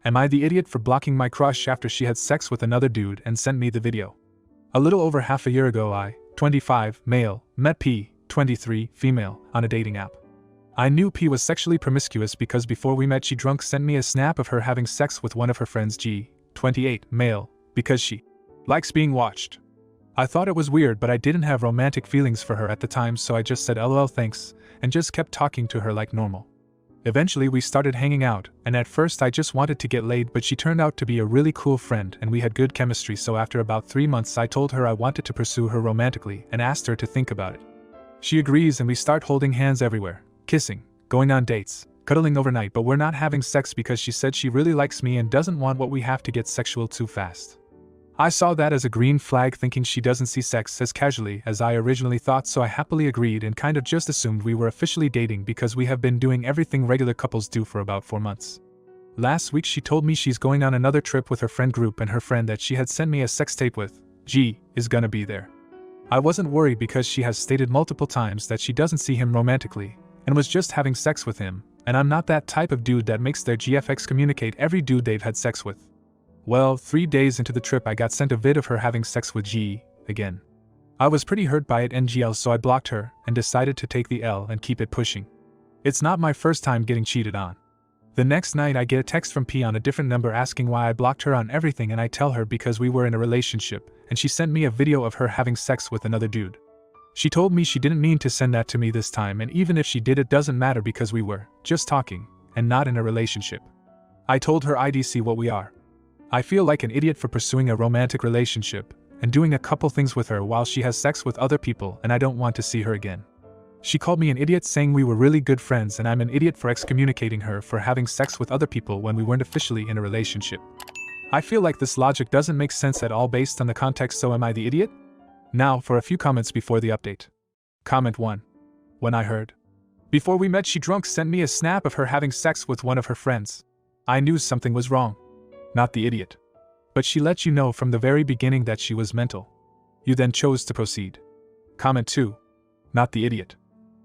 Am I the idiot for blocking my crush after she had sex with another dude and sent me the video? A little over half a year ago I, 25, male, met P, 23, female, on a dating app. I knew P was sexually promiscuous because before we met she drunk sent me a snap of her having sex with one of her friends G, 28, male, because she likes being watched. I thought it was weird but I didn't have romantic feelings for her at the time so I just said LOL thanks, and just kept talking to her like normal. Eventually we started hanging out, and at first I just wanted to get laid but she turned out to be a really cool friend and we had good chemistry so after about 3 months I told her I wanted to pursue her romantically and asked her to think about it. She agrees and we start holding hands everywhere, kissing, going on dates, cuddling overnight but we're not having sex because she said she really likes me and doesn't want what we have to get sexual too fast. I saw that as a green flag thinking she doesn't see sex as casually as I originally thought so I happily agreed and kind of just assumed we were officially dating because we have been doing everything regular couples do for about 4 months. Last week she told me she's going on another trip with her friend group and her friend that she had sent me a sex tape with, G, is gonna be there. I wasn't worried because she has stated multiple times that she doesn't see him romantically, and was just having sex with him, and I'm not that type of dude that makes their GFX communicate every dude they've had sex with. Well, 3 days into the trip I got sent a vid of her having sex with G, again. I was pretty hurt by it NGL so I blocked her, and decided to take the L and keep it pushing. It's not my first time getting cheated on. The next night I get a text from P on a different number asking why I blocked her on everything and I tell her because we were in a relationship, and she sent me a video of her having sex with another dude. She told me she didn't mean to send that to me this time and even if she did it doesn't matter because we were just talking, and not in a relationship. I told her I'd see what we are. I feel like an idiot for pursuing a romantic relationship, and doing a couple things with her while she has sex with other people and I don't want to see her again. She called me an idiot saying we were really good friends and I'm an idiot for excommunicating her for having sex with other people when we weren't officially in a relationship. I feel like this logic doesn't make sense at all based on the context so am I the idiot? Now for a few comments before the update. Comment 1. When I heard. Before we met she drunk sent me a snap of her having sex with one of her friends. I knew something was wrong. Not the idiot. But she let you know from the very beginning that she was mental. You then chose to proceed. Comment 2. Not the idiot.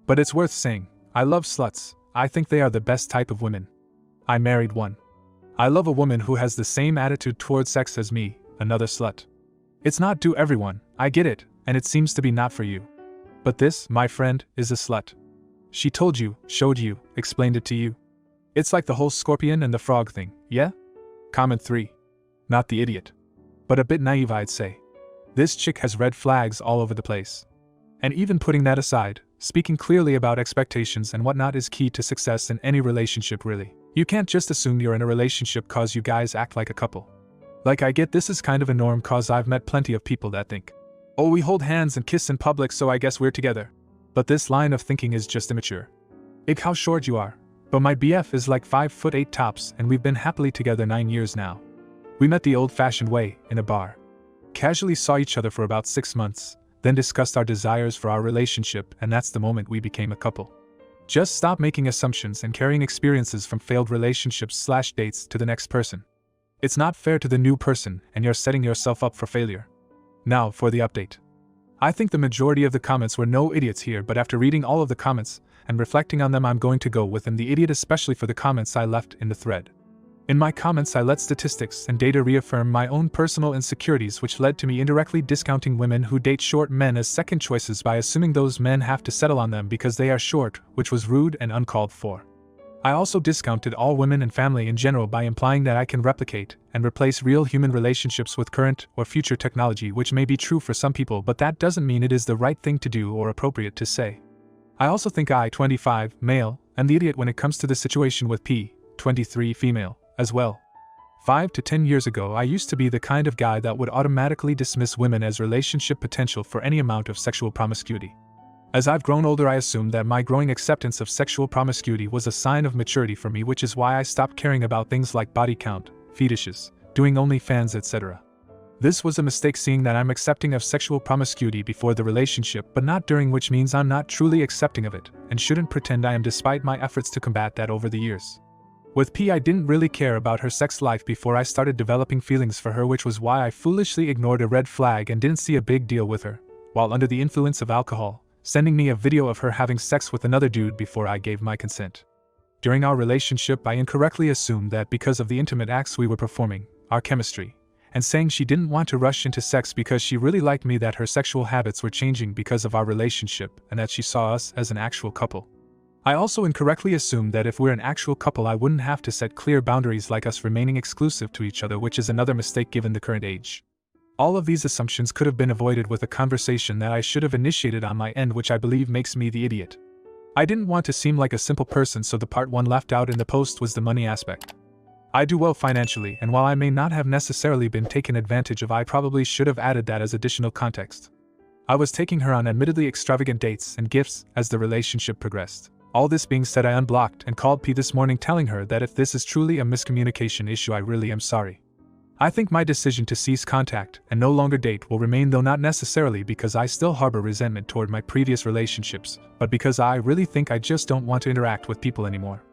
But it's worth saying, I love sluts, I think they are the best type of women. I married one. I love a woman who has the same attitude towards sex as me, another slut. It's not to everyone, I get it, and it seems to be not for you. But this, my friend, is a slut. She told you, showed you, explained it to you. It's like the whole scorpion and the frog thing, yeah? Comment 3. Not the idiot. But a bit naive I'd say. This chick has red flags all over the place. And even putting that aside, speaking clearly about expectations and whatnot is key to success in any relationship really. You can't just assume you're in a relationship cause you guys act like a couple. Like I get this is kind of a norm cause I've met plenty of people that think, oh we hold hands and kiss in public so I guess we're together. But this line of thinking is just immature. Ick how short you are. But my BF is like 5'8" tops and we've been happily together 9 years now. We met the old-fashioned way, in a bar. Casually saw each other for about 6 months, then discussed our desires for our relationship and that's the moment we became a couple. Just stop making assumptions and carrying experiences from failed relationships/dates to the next person. It's not fair to the new person and you're setting yourself up for failure. Now for the update. I think the majority of the comments were no idiots here but after reading all of the comments, and reflecting on them I'm going to go with the idiot especially for the comments I left in the thread. In my comments I let statistics and data reaffirm my own personal insecurities which led to me indirectly discounting women who date short men as second choices by assuming those men have to settle on them because they are short, which was rude and uncalled for. I also discounted all women and family in general by implying that I can replicate and replace real human relationships with current or future technology which may be true for some people but that doesn't mean it is the right thing to do or appropriate to say. I also think I, 25, male, am the idiot when it comes to the situation with P, 23, female, as well. 5 to 10 years ago I used to be the kind of guy that would automatically dismiss women as relationship potential for any amount of sexual promiscuity. As I've grown older I assumed that my growing acceptance of sexual promiscuity was a sign of maturity for me which is why I stopped caring about things like body count, fetishes, doing OnlyFans etc. This was a mistake seeing that I'm accepting of sexual promiscuity before the relationship but not during which means I'm not truly accepting of it and shouldn't pretend I am despite my efforts to combat that over the years. With P I didn't really care about her sex life before I started developing feelings for her which was why I foolishly ignored a red flag and didn't see a big deal with her, while under the influence of alcohol, sending me a video of her having sex with another dude before I gave my consent. During our relationship, I incorrectly assumed that because of the intimate acts we were performing, our chemistry, and saying she didn't want to rush into sex because she really liked me, that her sexual habits were changing because of our relationship and that she saw us as an actual couple. I also incorrectly assumed that if we're an actual couple, I wouldn't have to set clear boundaries like us remaining exclusive to each other, which is another mistake given the current age. All of these assumptions could have been avoided with a conversation that I should have initiated on my end, which I believe makes me the idiot. I didn't want to seem like a simple person, so the part 1 left out in the post was the money aspect. I do well financially, and while I may not have necessarily been taken advantage of, I probably should have added that as additional context. I was taking her on admittedly extravagant dates and gifts as the relationship progressed. All this being said, I unblocked and called P this morning, telling her that if this is truly a miscommunication issue, I really am sorry. I think my decision to cease contact and no longer date will remain, though not necessarily because I still harbor resentment toward my previous relationships, but because I really think I just don't want to interact with people anymore.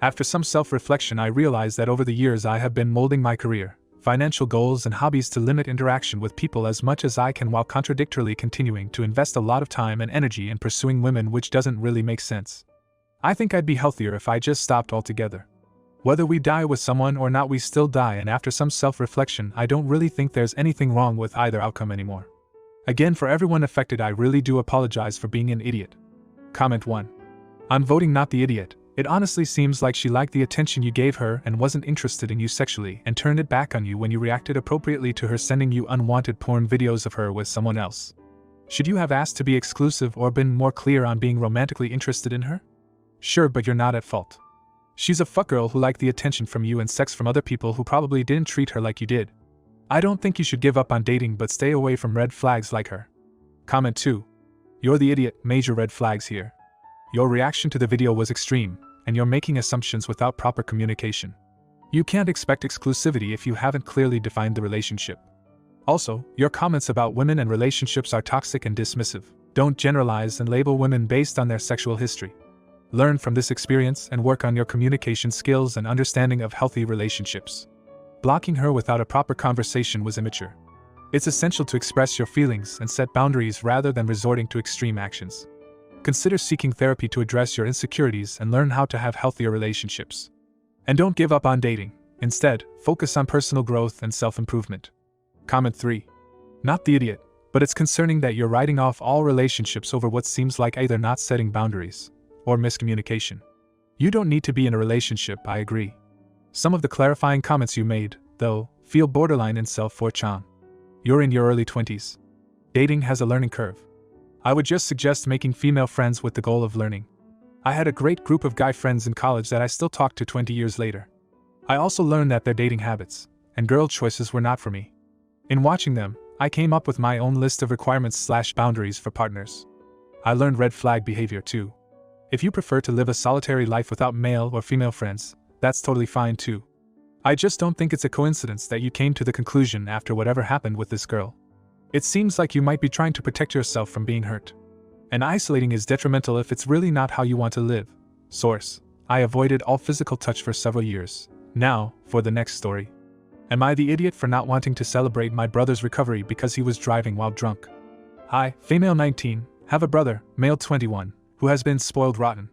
After some self-reflection, I realized that over the years I have been molding my career, financial goals, and hobbies to limit interaction with people as much as I can, while contradictorily continuing to invest a lot of time and energy in pursuing women, which doesn't really make sense. I think I'd be healthier if I just stopped altogether. Whether we die with someone or not, we still die, and after some self-reflection, I don't really think there's anything wrong with either outcome anymore. Again, for everyone affected, I really do apologize for being an idiot. Comment 1. I'm voting not the idiot. It honestly seems like she liked the attention you gave her and wasn't interested in you sexually, and turned it back on you when you reacted appropriately to her sending you unwanted porn videos of her with someone else. Should you have asked to be exclusive or been more clear on being romantically interested in her? Sure, but you're not at fault. She's a fuckgirl who liked the attention from you and sex from other people who probably didn't treat her like you did. I don't think you should give up on dating, but stay away from red flags like her. Comment 2. You're the idiot. Major red flags here. Your reaction to the video was extreme, and you're making assumptions without proper communication. You can't expect exclusivity if you haven't clearly defined the relationship. Also, your comments about women and relationships are toxic and dismissive. Don't generalize and label women based on their sexual history. Learn from this experience and work on your communication skills and understanding of healthy relationships. Blocking her without a proper conversation was immature. It's essential to express your feelings and set boundaries rather than resorting to extreme actions. Consider seeking therapy to address your insecurities and learn how to have healthier relationships. And don't give up on dating. Instead, focus on personal growth and self-improvement. Comment 3. Not the idiot, but it's concerning that you're writing off all relationships over what seems like either not setting boundaries or miscommunication. You don't need to be in a relationship, I agree. Some of the clarifying comments you made, though, feel borderline in self-forchan. You're in your early 20s. Dating has a learning curve. I would just suggest making female friends with the goal of learning. I had a great group of guy friends in college that I still talk to 20 years later. I also learned that their dating habits and girl choices were not for me. In watching them, I came up with my own list of requirements/boundaries for partners. I learned red flag behavior too. If you prefer to live a solitary life without male or female friends, that's totally fine too. I just don't think it's a coincidence that you came to the conclusion after whatever happened with this girl. It seems like you might be trying to protect yourself from being hurt. And isolating is detrimental if it's really not how you want to live. Source: I avoided all physical touch for several years. Now, for the next story. Am I the idiot for not wanting to celebrate my brother's recovery because he was driving while drunk? Hi, female 19, have a brother, male 21, who has been spoiled rotten.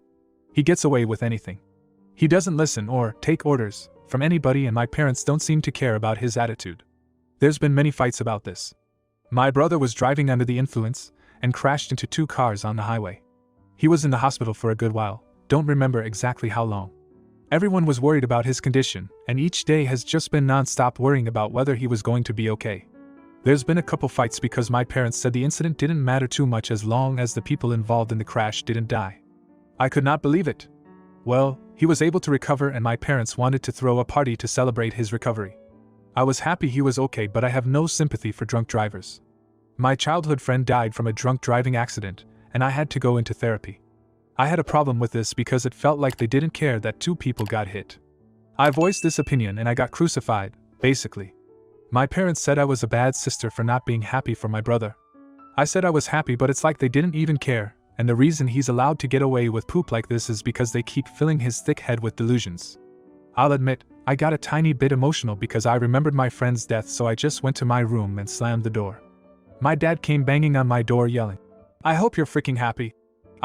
He gets away with anything. He doesn't listen or take orders from anybody, and my parents don't seem to care about his attitude. There's been many fights about this. My brother was driving under the influence and crashed into 2 cars on the highway. He was in the hospital for a good while, don't remember exactly how long. Everyone was worried about his condition, and each day has just been non-stop worrying about whether he was going to be okay. There's been a couple fights because my parents said the incident didn't matter too much as long as the people involved in the crash didn't die. I could not believe it. Well, he was able to recover, and my parents wanted to throw a party to celebrate his recovery. I was happy he was okay, but I have no sympathy for drunk drivers. My childhood friend died from a drunk driving accident, and I had to go into therapy. I had a problem with this because it felt like they didn't care that 2 people got hit. I voiced this opinion and I got crucified, basically. My parents said I was a bad sister for not being happy for my brother. I said I was happy, but it's like they didn't even care, and the reason he's allowed to get away with poop like this is because they keep filling his thick head with delusions. I'll admit, I got a tiny bit emotional because I remembered my friend's death, so I just went to my room and slammed the door. My dad came banging on my door yelling, "I hope you're freaking happy."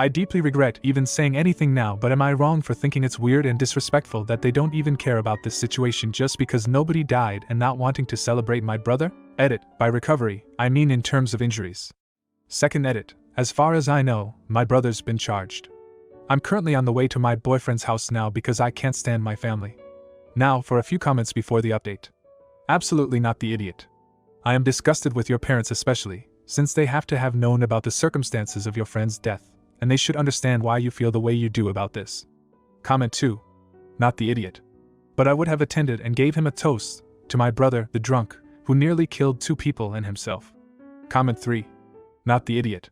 I deeply regret even saying anything now, but am I wrong for thinking it's weird and disrespectful that they don't even care about this situation just because nobody died and not wanting to celebrate my brother? Edit. By recovery, I mean in terms of injuries. Second edit. As far as I know, my brother's been charged. I'm currently on the way to my boyfriend's house now because I can't stand my family. Now for a few comments before the update. Absolutely not the idiot. I am disgusted with your parents especially, since they have to have known about the circumstances of your friend's death, and they should understand why you feel the way you do about this. Comment 2. Not the idiot. But I would have attended and gave him a toast to my brother, the drunk, who nearly killed 2 people and himself. Comment 3. Not the idiot.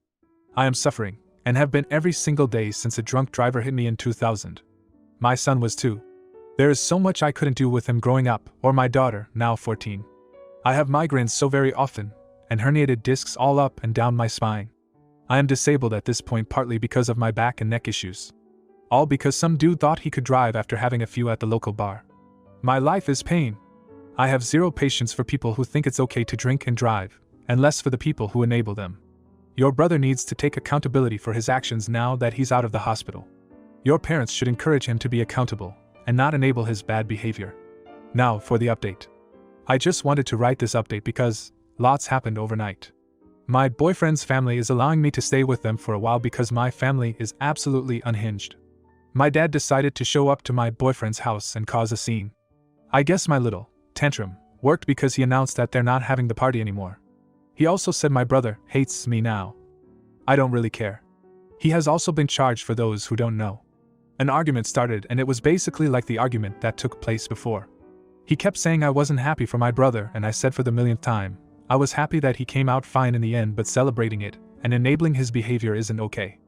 I am suffering, and have been every single day since a drunk driver hit me in 2000. My son was 2. There is so much I couldn't do with him growing up, or my daughter, now 14. I have migraines so very often, and herniated discs all up and down my spine. I am disabled at this point partly because of my back and neck issues. All because some dude thought he could drive after having a few at the local bar. My life is pain. I have zero patience for people who think it's okay to drink and drive, and less for the people who enable them. Your brother needs to take accountability for his actions now that he's out of the hospital. Your parents should encourage him to be accountable, and not enable his bad behavior. Now for the update. I just wanted to write this update because lots happened overnight. My boyfriend's family is allowing me to stay with them for a while because my family is absolutely unhinged. My dad decided to show up to my boyfriend's house and cause a scene. I guess my little tantrum worked because he announced that they're not having the party anymore. He also said my brother hates me now. I don't really care. He has also been charged for those who don't know. An argument started and it was basically like the argument that took place before. He kept saying I wasn't happy for my brother, and I said for the millionth time, I was happy that he came out fine in the end, but celebrating it and enabling his behavior isn't okay.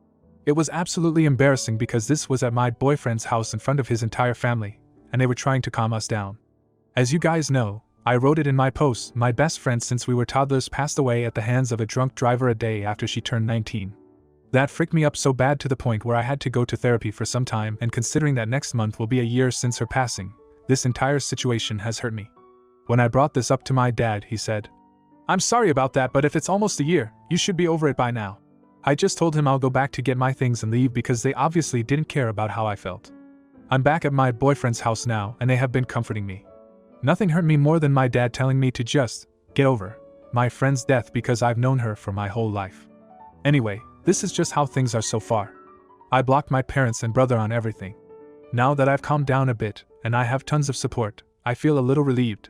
It was absolutely embarrassing because this was at my boyfriend's house in front of his entire family, and they were trying to calm us down. As you guys know, I wrote it in my post, my best friend since we were toddlers passed away at the hands of a drunk driver a day after she turned 19. That freaked me up so bad to the point where I had to go to therapy for some time, and considering that next month will be a year since her passing, this entire situation has hurt me. When I brought this up to my dad, he said, "I'm sorry about that, but if it's almost a year, you should be over it by now." I just told him I'll go back to get my things and leave because they obviously didn't care about how I felt. I'm back at my boyfriend's house now and they have been comforting me. Nothing hurt me more than my dad telling me to just get over my friend's death because I've known her for my whole life. Anyway, this is just how things are so far. I blocked my parents and brother on everything. Now that I've calmed down a bit and I have tons of support, I feel a little relieved.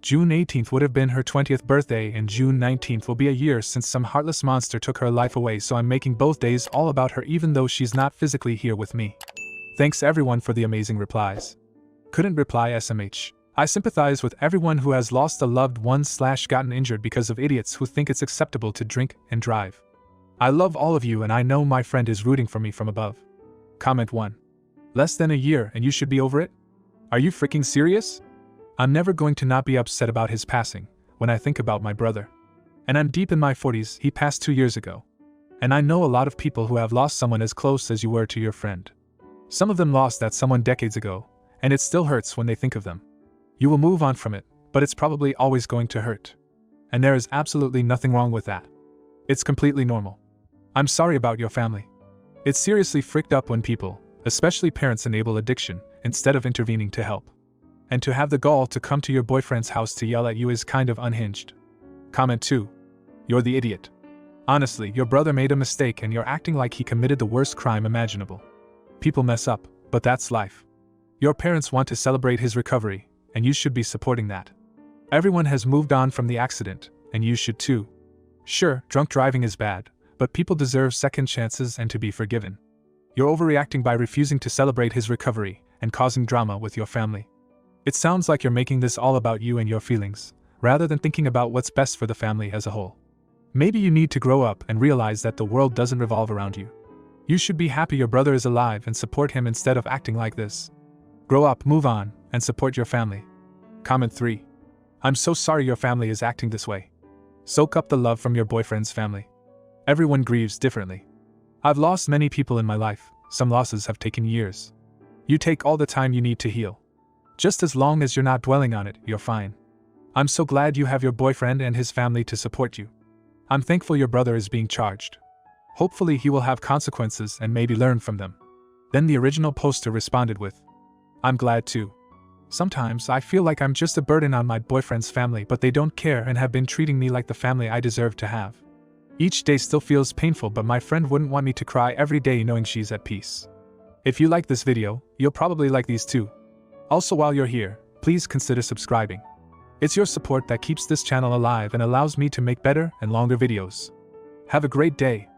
June 18th would have been her 20th birthday and June 19th will be a year since some heartless monster took her life away, so I'm making both days all about her even though she's not physically here with me. Thanks everyone for the amazing replies. Couldn't reply SMH. I sympathize with everyone who has lost a loved one / gotten injured because of idiots who think it's acceptable to drink and drive. I love all of you and I know my friend is rooting for me from above. Comment 1. Less than a year and you should be over it? Are you freaking serious? I'm never going to not be upset about his passing when I think about my brother. And I'm deep in my 40s, he passed 2 years ago. And I know a lot of people who have lost someone as close as you were to your friend. Some of them lost that someone decades ago, and it still hurts when they think of them. You will move on from it, but it's probably always going to hurt. And there is absolutely nothing wrong with that. It's completely normal. I'm sorry about your family. It's seriously freaked up when people, especially parents, enable addiction instead of intervening to help. And to have the gall to come to your boyfriend's house to yell at you is kind of unhinged. Comment 2. You're the idiot. Honestly, your brother made a mistake and you're acting like he committed the worst crime imaginable. People mess up, but that's life. Your parents want to celebrate his recovery, and you should be supporting that. Everyone has moved on from the accident, and you should too. Sure, drunk driving is bad, but people deserve second chances and to be forgiven. You're overreacting by refusing to celebrate his recovery and causing drama with your family. It sounds like you're making this all about you and your feelings, rather than thinking about what's best for the family as a whole. Maybe you need to grow up and realize that the world doesn't revolve around you. You should be happy your brother is alive and support him instead of acting like this. Grow up, move on, and support your family. Comment 3. I'm so sorry your family is acting this way. Soak up the love from your boyfriend's family. Everyone grieves differently. I've lost many people in my life, some losses have taken years. You take all the time you need to heal. Just as long as you're not dwelling on it, you're fine. I'm so glad you have your boyfriend and his family to support you. I'm thankful your brother is being charged. Hopefully he will have consequences and maybe learn from them. Then the original poster responded with, I'm glad too. Sometimes I feel like I'm just a burden on my boyfriend's family, but they don't care and have been treating me like the family I deserve to have. Each day still feels painful, but my friend wouldn't want me to cry every day knowing she's at peace. If you like this video, you'll probably like these too. Also, while you're here, please consider subscribing. It's your support that keeps this channel alive and allows me to make better and longer videos. Have a great day.